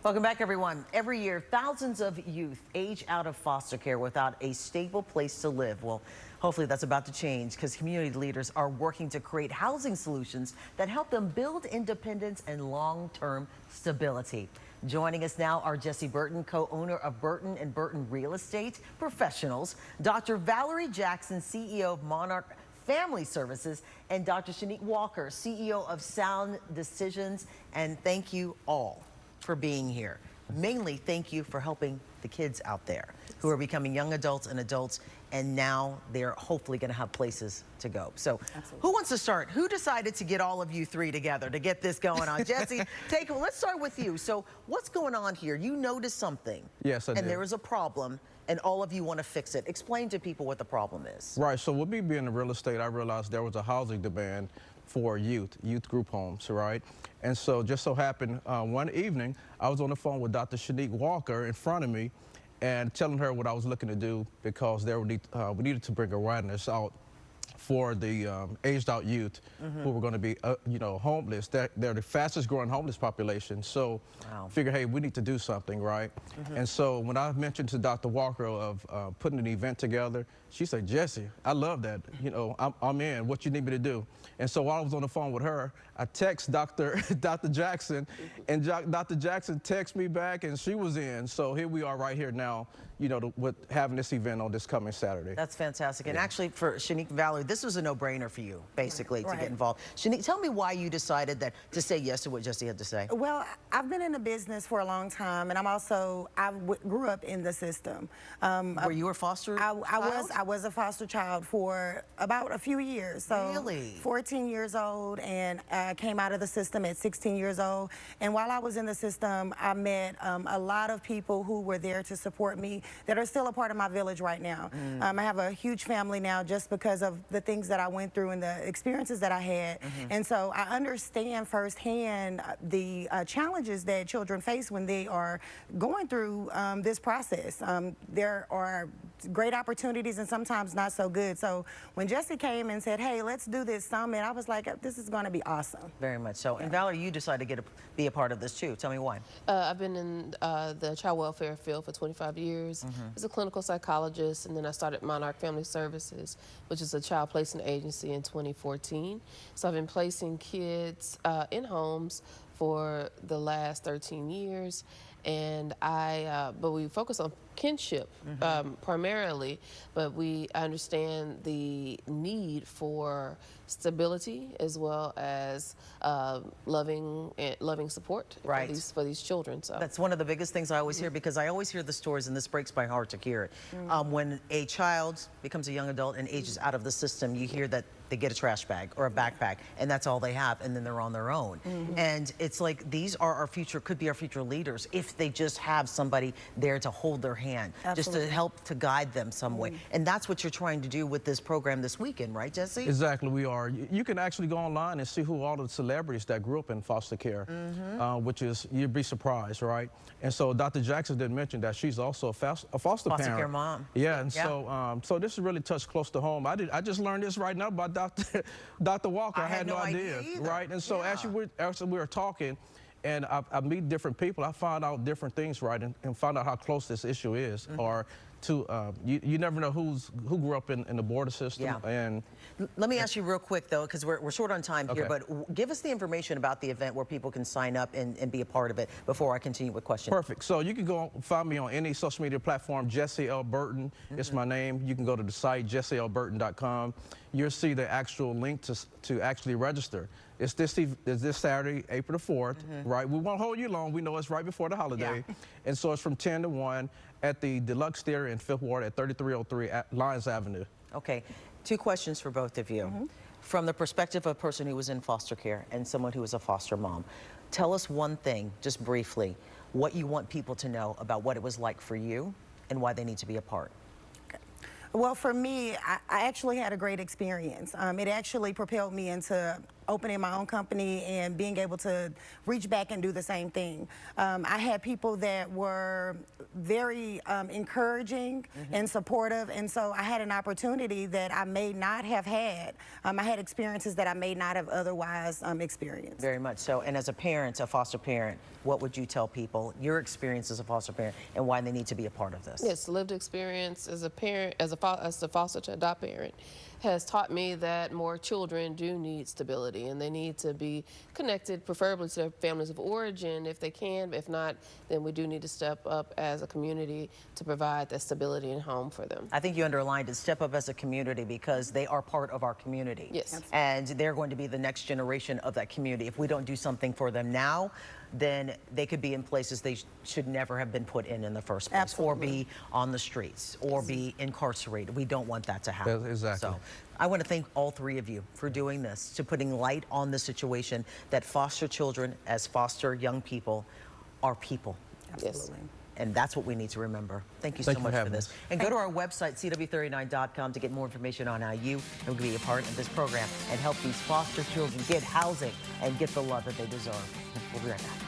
Welcome back, everyone. Every year, thousands of youth age out of foster care without a stable place to live. Well, hopefully that's about to change because community leaders are working to create housing solutions that help them build independence and long-term stability. Joining us now are Jesse Burton, co-owner of Burton & Burton Real Estate Professionals, Dr. Valerie Jackson, CEO of Monarch Family Services, and Dr. Shanique Walker, CEO of Sound Decisions. And thank you all for being here. Mainly, thank you for helping the kids out there who are becoming young adults and adults, and now they're hopefully going to have places to go. So who wants to start? Who decided to get all of you three together to get this going on? Jesse, let's start with you. So what's going on here? You noticed something. Yes, I did. And there is a problem, and all of you want to fix it. Explain to people what the problem is. Right, so with me being in real estate, I realized there was a housing demand for youth group homes, right? And so just so happened one evening, I was on the phone with Dr. Shanique Walker in front of me and telling her what I was looking to do because we needed to bring awareness out for the aged out youth who were going to be, homeless. They're the fastest growing homeless population. So figure, hey, we need to do something, right? And so when I mentioned to Dr. Walker of putting an event together, she said, Jesse, I love that. I'm in. What you need me to do? And so while I was on the phone with her, I text Dr. Jackson, and Dr. Jackson texted me back, and she was in. So here we are right here now, with having this event on this coming Saturday. That's fantastic. And actually, for Shanique and Valerie, this was a no-brainer for you, basically, to get involved. Shanique, tell me why you decided to say yes to what Jesse had to say. Well, I've been in the business for a long time, and I grew up in the system. Were you a foster child? I was a foster child for about a few years. So really? 14 years old, and I came out of the system at 16 years old. And while I was in the system, I met a lot of people who were there to support me that are still a part of my village right now. I have a huge family now just because of the things that I went through and the experiences that I had. And so I understand firsthand the challenges that children face when they are going through this process. There are great opportunities and sometimes not so good. So when Jesse came and said, hey, let's do this summit, I was like, this is going to be awesome. Very much so. And Valerie, you decided to be a part of this too. Tell me why. I've been in the child welfare field for 25 years as a clinical psychologist, and then I started Monarch Family Services, which is a child placement agency, in 2014. So I've been placing kids in homes for the last 13 years, and but we focus on kinship primarily, but I understand the need for stability as well as loving support for these children. So that's one of the biggest things I always hear, because I always hear the stories, and this breaks my heart to hear it. When a child becomes a young adult and ages out of the system, you hear that they get a trash bag or a backpack, and that's all they have, and then they're on their own. And it's like, these are our future, could be our future leaders, if they just have somebody there to hold their hand, just to help to guide them some way. And that's what you're trying to do with this program this weekend, right, Jesse? Exactly, we are. You can actually go online and see who all the celebrities that grew up in foster care, which is, you'd be surprised, right? And so Dr. Jackson did mention that she's also a foster parent. Care mom. Yeah, and so this is really touched close to home. I just learned this right now about Dr. Walker. I had no idea, right? And so as we were talking, and I meet different people, I find out different things, right, and find out how close this issue is, or you never know who grew up in the border system. And let me ask you real quick, though, because we're short on time here, but give us the information about the event where people can sign up and be a part of it before I continue with questions. Perfect. So you can go find me on any social media platform. Jesse L. Burton is my name. You can go to the site, jesselburton.com. You'll see the actual link to actually register. It's this Saturday, April the 4th, right? We won't hold you long. We know it's right before the holiday. And so it's from 10 to 1 at the Deluxe Theater in 5th Ward at 3303 at Lyons Avenue. Okay. 2 questions for both of you. From the perspective of a person who was in foster care and someone who was a foster mom, tell us one thing, just briefly, what you want people to know about what it was like for you and why they need to be a part. Well, for me, I actually had a great experience. It actually propelled me into opening my own company and being able to reach back and do the same thing. I had people that were very encouraging and supportive, and so I had an opportunity that I may not have had. I had experiences that I may not have otherwise experienced. Very much so. And as a parent, a foster parent, what would you tell people, your experience as a foster parent, and why they need to be a part of this? Yes, lived experience as a parent, as a foster to adopt parent, has taught me that more children do need stability, and they need to be connected, preferably to their families of origin if they can. If not, then we do need to step up as a community to provide that stability and home for them. I think you underlined it, step up as a community, because they are part of our community. Yes. Absolutely. And they're going to be the next generation of that community. If we don't do something for them now, then they could be in places they should never have been put in the first place. Absolutely. Or be on the streets, or be incarcerated. We don't want that to happen. Yeah, exactly. So I want to thank all three of you for doing this, to putting light on the situation that foster children, as foster young people, are people. Absolutely. And that's what we need to remember. Thank you so Thank you much for for having this. us. And go to our website, CW39.com, to get more information on how you can be a part of this program and help these foster children get housing and get the love that they deserve. We'll be right back.